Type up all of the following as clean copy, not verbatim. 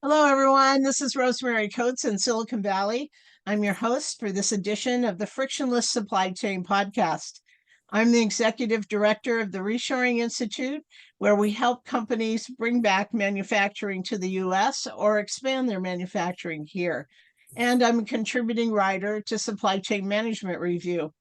Hello, everyone. This is Rosemary Coates in Silicon Valley. I'm your host for this edition of the Frictionless Supply Chain Podcast. I'm the executive director of the Reshoring Institute, where we help companies bring back manufacturing to the US or expand their manufacturing here. And I'm a contributing writer to Supply Chain Management Review.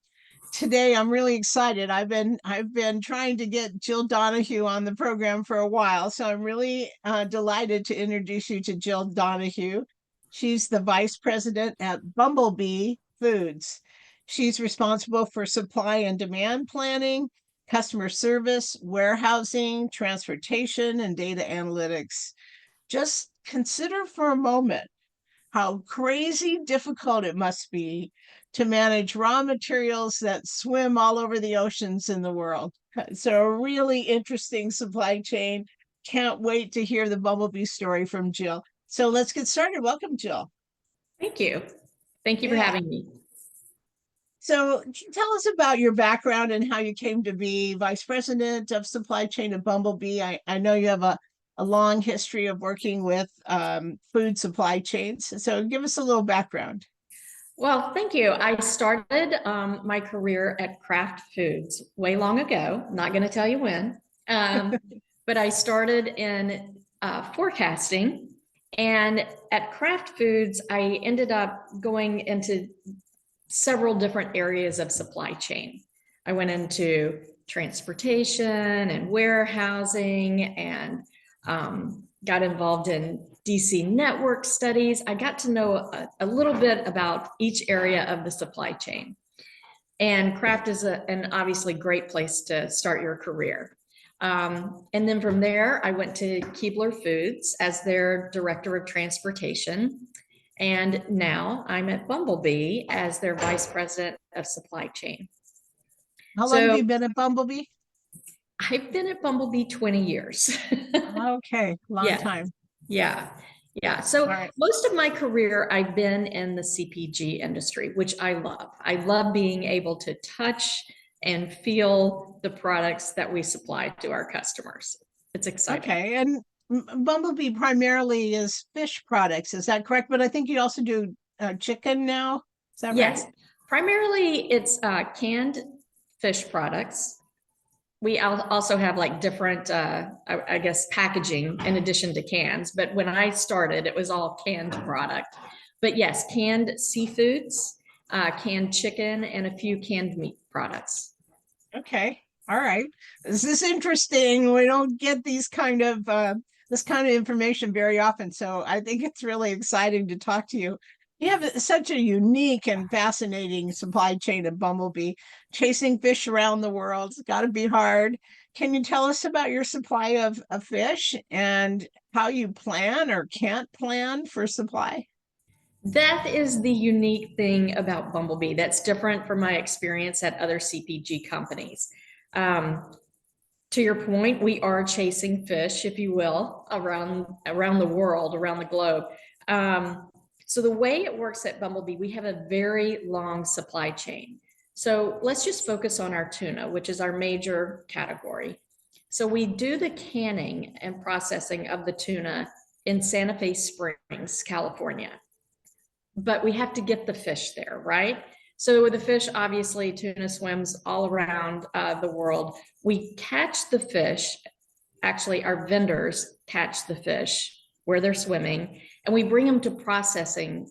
Today I'm really excited. I've been trying to get Jill Donoghue on the program for a while, so I'm really delighted to introduce you to Jill Donoghue. She's the vice president at Bumble Bee Foods. She's responsible for supply and demand planning, customer service, warehousing, transportation, and data analytics. Just consider for a moment how crazy difficult it must be to manage raw materials that swim all over the oceans in the world. So, a really interesting supply chain. Can't wait to hear the bumblebee story from Jill. So, let's get started. Welcome, Jill. Thank you. Thank you for Yeah. having me. So, tell us about your background and how you came to be vice president of supply chain at Bumblebee. I know you have a long history of working with food supply chains. So, give us a little background. Well, thank you. I started my career at Kraft Foods way long ago. Not going to tell you when, but I started in forecasting. And at Kraft Foods, I ended up going into several different areas of supply chain. I went into transportation and warehousing and got involved in DC network studies. I got to know a little bit about each area of the supply chain. And Kraft is an obviously great place to start your career. And then from there, I went to Keebler Foods as their director of transportation. And now I'm at Bumblebee as their vice president of supply chain. How long have So you been at Bumblebee? I've been at Bumblebee 20 years. Okay, long Yeah, time. yeah, yeah. All So right. most of my career, I've been in the CPG industry, which I love. I love being able to touch and feel the products that we supply to our customers. It's exciting. Okay. And Bumblebee primarily is fish products. Is that correct? But I think you also do chicken now. Is that right? Yes, primarily it's canned fish products. We also have like different, I guess, packaging in addition to cans. But when I started, it was all canned product. But yes, canned seafoods, canned chicken, and a few canned meat products. Okay. All right. This is interesting. We don't get this kind of information very often. So I think it's really exciting to talk to you. You have such a unique and fascinating supply chain at Bumblebee, chasing fish around the world. It's got to be hard. Can you tell us about your supply of fish and how you plan or can't plan for supply? That is the unique thing about Bumblebee that's different from my experience at other CPG companies. Um, to your point, we are chasing fish, if you will, around the world, around the globe. So the way it works at Bumblebee, we have a very long supply chain. So let's just focus on our tuna, which is our major category. So we do the canning and processing of the tuna in Santa Fe Springs, California, but we have to get the fish there, right? So with the fish, obviously, tuna swims all around the world. We catch the fish. Actually, our vendors catch the fish where they're swimming, and we bring them to processing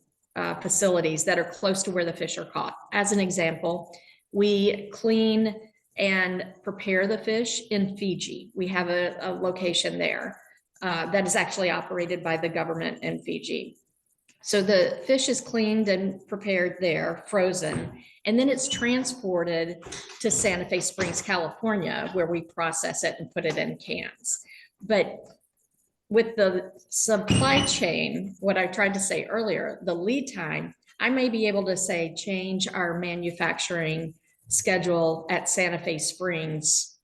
facilities that are close to where the fish are caught. As an example, we clean and prepare the fish in Fiji. We have a location there that is actually operated by the government in Fiji. So the fish is cleaned and prepared there, frozen, and then it's transported to Santa Fe Springs, California, where we process it and put it in cans. But with the supply chain, what I tried to say earlier, the lead time, I may be able to say change our manufacturing schedule at Santa Fe Springs,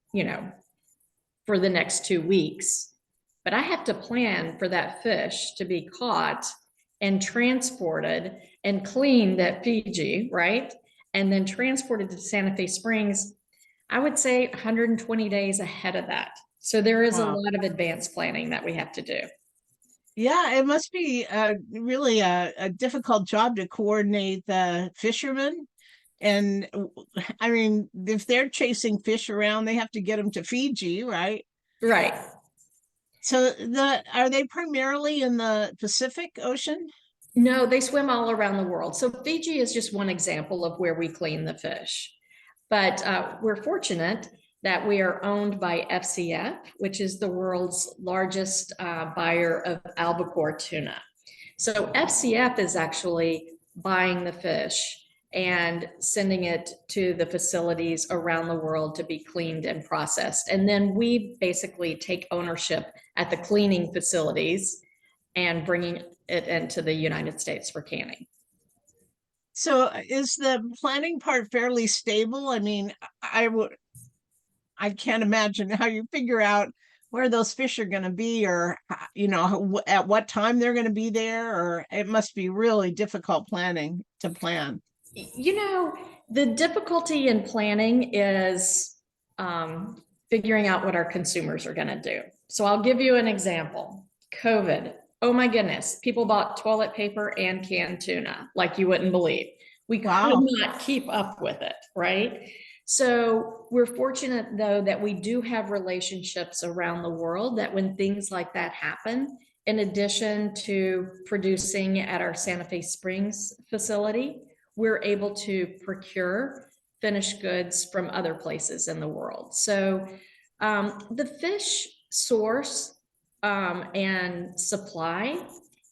for the next 2 weeks. But I have to plan for that fish to be caught and transported and cleaned at Fiji, right? And then transported to Santa Fe Springs, I would say 120 days ahead of that. So there is a Wow. lot of advanced planning that we have to do. Yeah, it must be really a difficult job to coordinate the fishermen. And I mean, if they're chasing fish around, they have to get them to Fiji, right? Right. So are they primarily in the Pacific Ocean? No, they swim all around the world. So Fiji is just one example of where we clean the fish. But we're fortunate that we are owned by FCF, which is the world's largest buyer of albacore tuna. So FCF is actually buying the fish and sending it to the facilities around the world to be cleaned and processed. And then we basically take ownership at the cleaning facilities and bringing it into the United States for canning. So is the planning part fairly stable? I mean, I can't imagine how you figure out where those fish are going to be, or at what time they're going to be there, or it must be really difficult planning to plan. You know, the difficulty in planning is figuring out what our consumers are going to do. So I'll give you an example. COVID. Oh my goodness, people bought toilet paper and canned tuna like you wouldn't believe. We could Wow. not keep up with it, right? So we're fortunate though that we do have relationships around the world that when things like that happen, in addition to producing at our Santa Fe Springs facility, we're able to procure finished goods from other places in the world. So the fish source and supply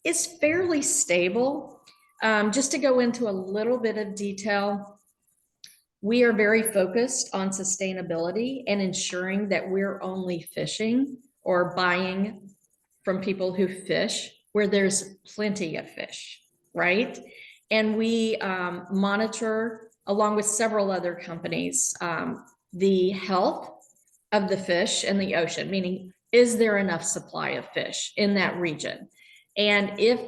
is fairly stable. Just to go into a little bit of detail, we are very focused on sustainability and ensuring that we're only fishing or buying from people who fish where there's plenty of fish, right? And we monitor, along with several other companies, the health of the fish in the ocean, meaning, is there enough supply of fish in that region? And if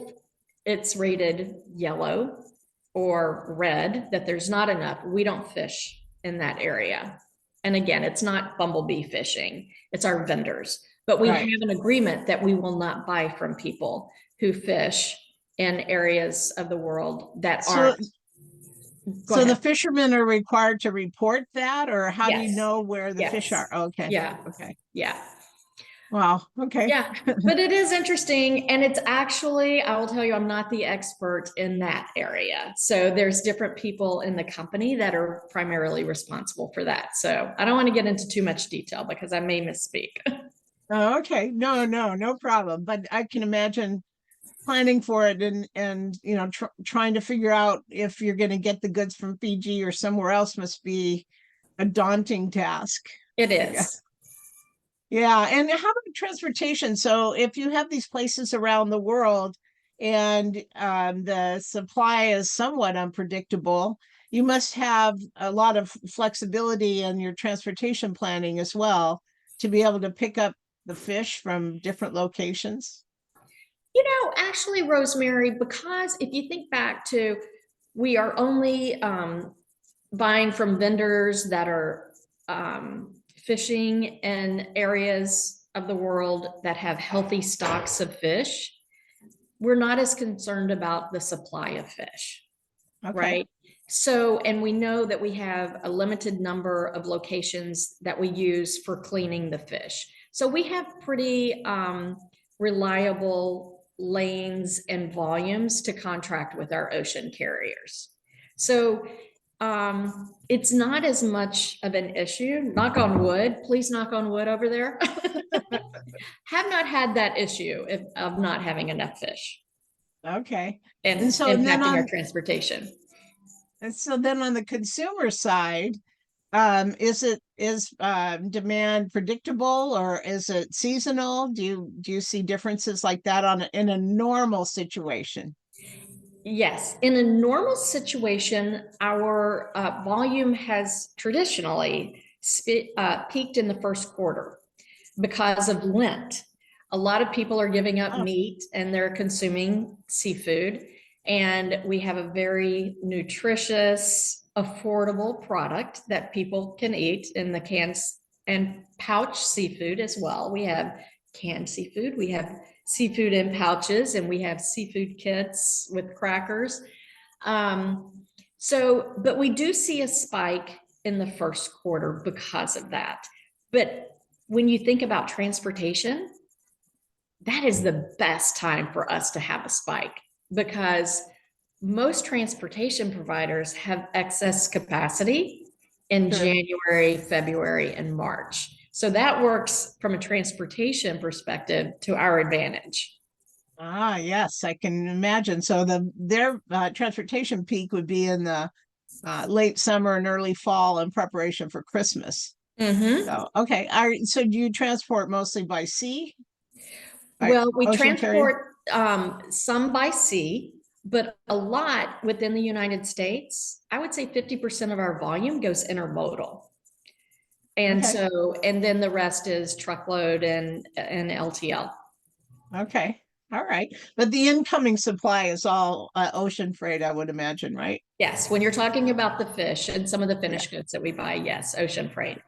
it's rated yellow or red, that there's not enough, we don't fish in that area. And again, it's not bumblebee fishing, it's our vendors. But we Right. have an agreement that we will not buy from people who fish in areas of the world that So aren't. Go so the ahead. fishermen are required to report that, or how do you Yes. know where the fish Yes. are? Okay. Yeah. Okay. Yeah. Wow. Okay. Yeah, but it is interesting. And it's actually, I will tell you, I'm not the expert in that area. So there's different people in the company that are primarily responsible for that. So I don't want to get into too much detail because I may misspeak. Oh, okay. No, no, no problem. But I can imagine planning for it and trying to figure out if you're going to get the goods from Fiji or somewhere else must be a daunting task. It I guess. is. Yeah, and how about transportation? So if you have these places around the world and the supply is somewhat unpredictable, you must have a lot of flexibility in your transportation planning as well to be able to pick up the fish from different locations. Actually, Rosemary, because if you think back to, we are only buying from vendors that are fishing in areas of the world that have healthy stocks of fish. We're not as concerned about the supply of fish, Okay. right? So, and we know that we have a limited number of locations that we use for cleaning the fish. So we have pretty reliable lanes and volumes to contract with our ocean carriers. So it's not as much of an issue. Knock on wood, please knock on wood over there. Have not had that issue of not having enough fish Okay. and And so then impacting our on transportation. the consumer side, is demand predictable or is it seasonal? Do you see differences like that in a normal situation? Yes, in a normal situation, our volume has traditionally peaked in the first quarter because of Lent. A lot of people are giving up Oh, meat and they're consuming seafood. And we have a very nutritious, affordable product that people can eat in the cans and pouch seafood as well. We have canned seafood, we have seafood in pouches, and we have seafood kits with crackers. But we do see a spike in the first quarter because of that. But when you think about transportation, that is the best time for us to have a spike, because most transportation providers have excess capacity in Sure. January, February, and March. So that works from a transportation perspective to our advantage. Ah, yes, I can imagine. So their transportation peak would be in the late summer and early fall in preparation for Christmas. Mm-hmm. So, okay. So do you transport mostly by sea, by Well, we ocean carrier? transport some by sea, but a lot within the United States. I would say 50% of our volume goes intermodal. Okay. And then the rest is truckload and LTL. Okay. All right. But the incoming supply is all ocean freight, I would imagine, right? Yes, when you're talking about the fish and some of the Yeah. finished goods that we buy, yes, ocean freight.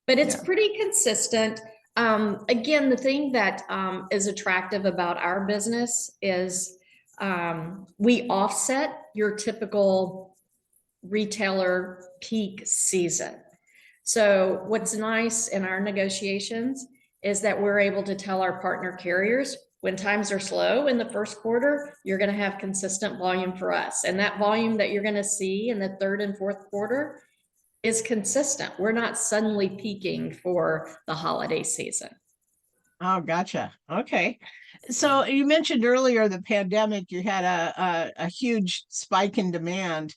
But it's Yeah. pretty consistent. Again, the thing that is attractive about our business is we offset your typical retailer peak season. So what's nice in our negotiations is that we're able to tell our partner carriers, when times are slow in the first quarter, you're going to have consistent volume for us. And that volume that you're going to see in the third and fourth quarter is consistent. We're not suddenly peaking for the holiday season. Oh, gotcha. Okay. So you mentioned earlier the pandemic, you had a huge spike in demand.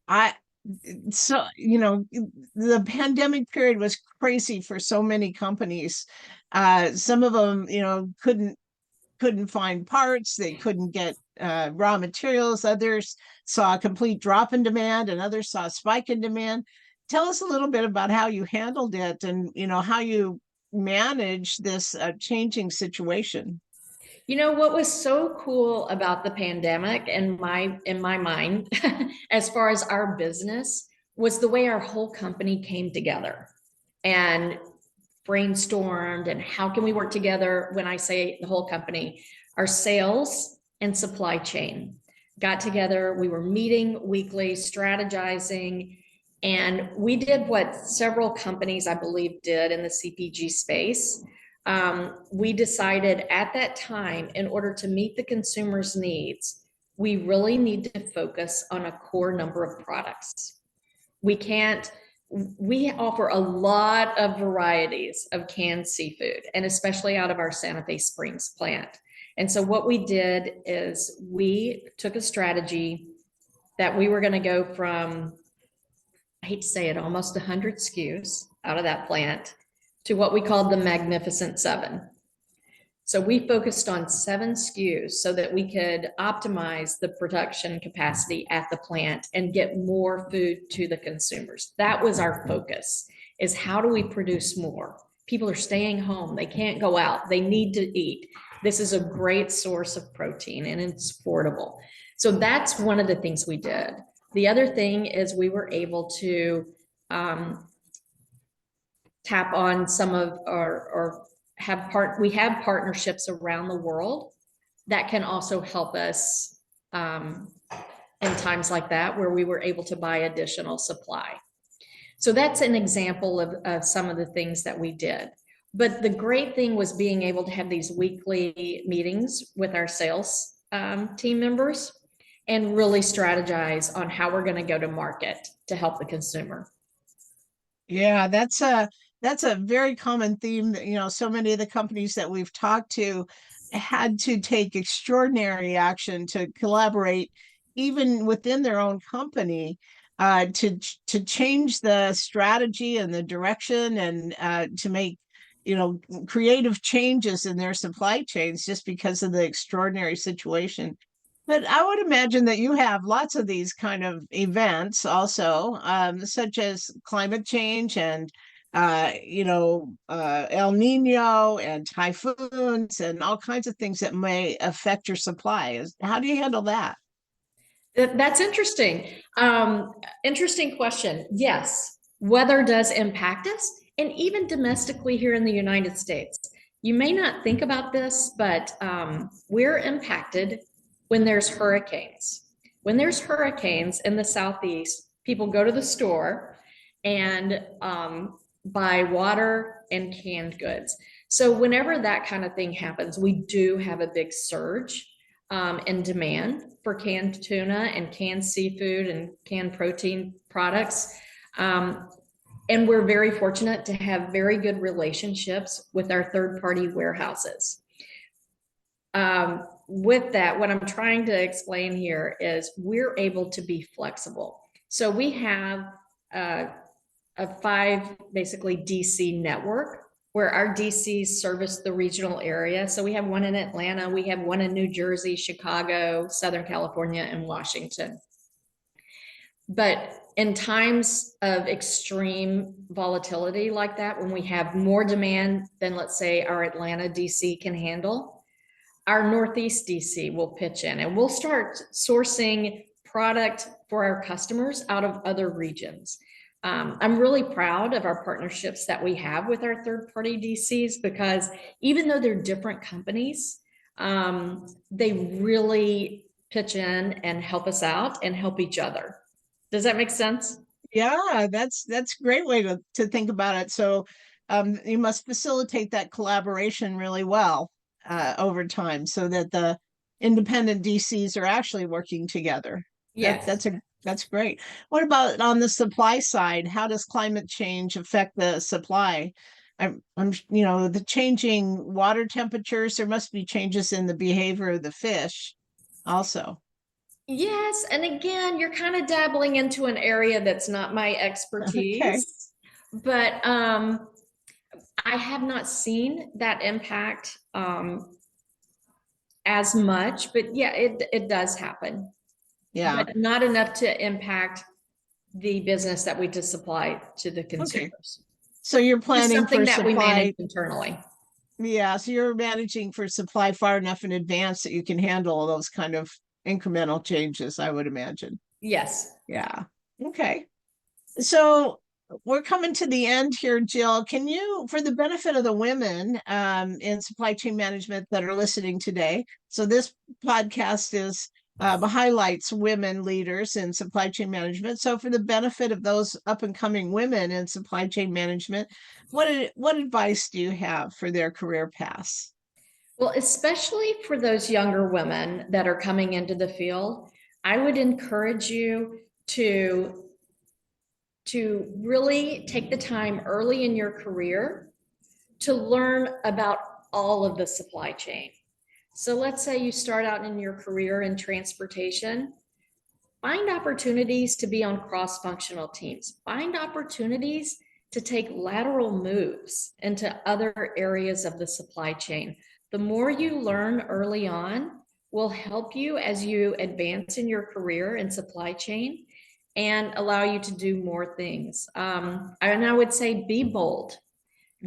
I so the pandemic period was crazy for so many companies. Some of them, couldn't find parts, they couldn't get raw materials. Others saw a complete drop in demand, and others saw a spike in demand. Tell us a little bit about how you handled it, and how you manage this changing situation. You know what was so cool about the pandemic in my mind, as far as our business, was the way our whole company came together and brainstormed and how can we work together. When I say the whole company, our sales and supply chain got together. We were meeting weekly, strategizing, and we did what several companies, I believe, did in the CPG space. We decided at that time, in order to meet the consumer's needs, we really need to focus on a core number of products. We can't, we offer a lot of varieties of canned seafood, and especially out of our Santa Fe Springs plant. And so what we did is we took a strategy that we were going to go from, I hate to say it, almost 100 SKUs out of that plant to what we called the Magnificent Seven. So we focused on 7 SKUs so that we could optimize the production capacity at the plant and get more food to the consumers. That was our focus, is how do we produce more? People are staying home. They can't go out. They need to eat. This is a great source of protein and it's affordable. So that's one of the things we did. The other thing is we were able to tap on some of we have partnerships around the world that can also help us in times like that, where we were able to buy additional supply. So that's an example of some of the things that we did. But the great thing was being able to have these weekly meetings with our sales team members and really strategize on how we're going to go to market to help the consumer. Yeah, that's a very common theme that, so many of the companies that we've talked to had to take extraordinary action to collaborate, even within their own company, to change the strategy and the direction, and to make, creative changes in their supply chains just because of the extraordinary situation. But I would imagine that you have lots of these kind of events also, such as climate change and, El Nino and typhoons and all kinds of things that may affect your supply. How do you handle that? That's interesting. Interesting question. Yes, weather does impact us, and even domestically here in the United States. You may not think about this, but we're impacted when there's hurricanes. When there's hurricanes in the Southeast, people go to the store and buy water and canned goods. So whenever that kind of thing happens, we do have a big surge in demand for canned tuna and canned seafood and canned protein products. And we're very fortunate to have very good relationships with our third-party warehouses. With that, what I'm trying to explain here is we're able to be flexible. So we have a 5 basically DC network where our DCs service the regional area. So we have one in Atlanta, we have one in New Jersey, Chicago, Southern California, and Washington. But in times of extreme volatility like that, when we have more demand than, let's say, our Atlanta DC can handle, our Northeast DC will pitch in and we'll start sourcing product for our customers out of other regions. I'm really proud of our partnerships that we have with our third-party DCs, because even though they're different companies, they really pitch in and help us out and help each other. Does that make sense? Yeah, that's a great way to think about it. So you must facilitate that collaboration really well over time so that the independent DCs are actually working together. Yes. That's great. What about on the supply side? How does climate change affect the supply? The changing water temperatures, there must be changes in the behavior of the fish also. Yes, and again, you're kind of dabbling into an area that's not my Okay. expertise, but I have not seen that impact as much, but yeah, it does happen, Yeah. but not enough to impact the business that we just supply to the Okay. consumers. So you're Just planning something for that we manage supply. internally. Yeah, so you're managing for supply far enough in advance that you can handle those kind of incremental changes, I would imagine. Yes. Yeah. Okay. So we're coming to the end here, Jill. Can you, for the benefit of the women in supply chain management that are listening today, so this podcast is highlights women leaders in supply chain management. So for the benefit of those up and coming women in supply chain management, what advice do you have for their career paths? Well, especially for those younger women that are coming into the field, I would encourage you to really take the time early in your career to learn about all of the supply chain. So let's say you start out in your career in transportation, find opportunities to be on cross-functional teams, find opportunities to take lateral moves into other areas of the supply chain. The more you learn early on will help you as you advance in your career in supply chain and allow you to do more things. And I would say be bold.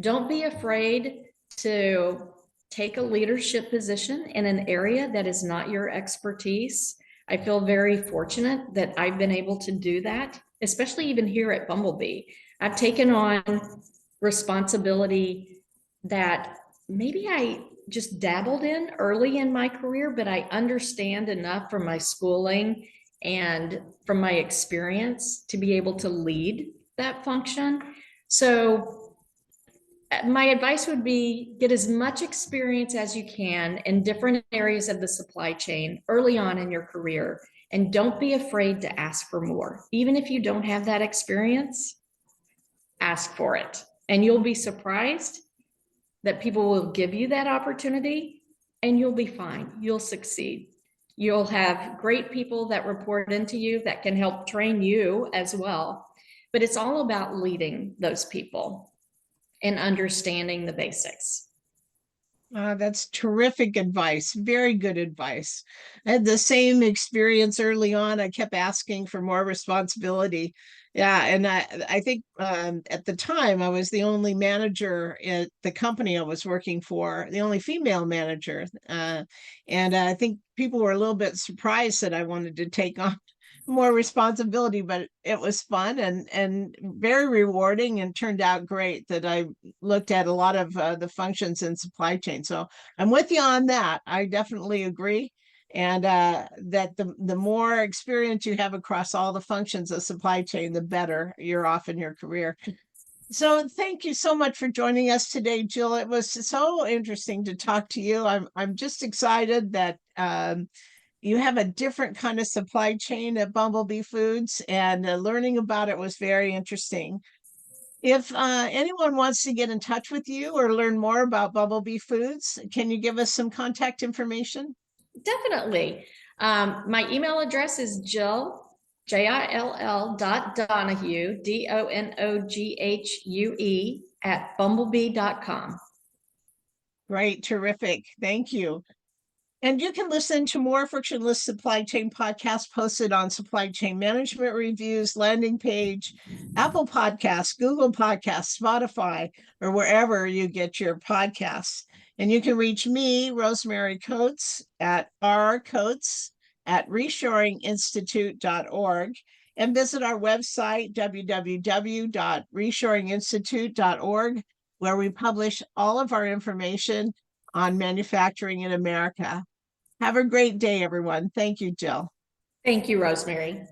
Don't be afraid to take a leadership position in an area that is not your expertise. I feel very fortunate that I've been able to do that, especially even here at Bumble Bee. I've taken on responsibility that maybe I just dabbled in early in my career, but I understand enough from my schooling and from my experience to be able to lead that function. So my advice would be get as much experience as you can in different areas of the supply chain early on in your career, and don't be afraid to ask for more. Even if you don't have that experience, ask for it, and you'll be surprised that people will give you that opportunity, and you'll be fine. You'll succeed. You'll have great people that report into you that can help train you as well. But it's all about leading those people and understanding the basics. That's terrific advice. Very good advice. I had the same experience early on. I kept asking for more responsibility. Yeah, and I think at the time I was the only manager at the company I was working for, the only female manager. And I think people were a little bit surprised that I wanted to take on more responsibility, but it was fun and very rewarding and turned out great that I looked at a lot of the functions in supply chain. So I'm with you on that. I definitely agree. And that the more experience you have across all the functions of supply chain, the better you're off in your career. So thank you so much for joining us today, Jill. It was so interesting to talk to you. I'm just excited that you have a different kind of supply chain at Bumble Bee Foods, and learning about it was very interesting. If anyone wants to get in touch with you or learn more about Bumble Bee Foods, can you give us some contact information? Definitely. My email address is Jill dot Donoghue, Donoghue at bumblebee.com. Great, terrific. Thank you. And you can listen to more frictionless supply chain podcasts posted on Supply Chain Management Reviews landing page, Apple Podcasts, Google Podcasts, Spotify, or wherever you get your podcasts. And you can reach me, Rosemary Coates, at reshoringinstitute.org, and visit our website, www.reshoringinstitute.org, where we publish all of our information on manufacturing in America. Have a great day, everyone. Thank you, Jill. Thank you, Rosemary.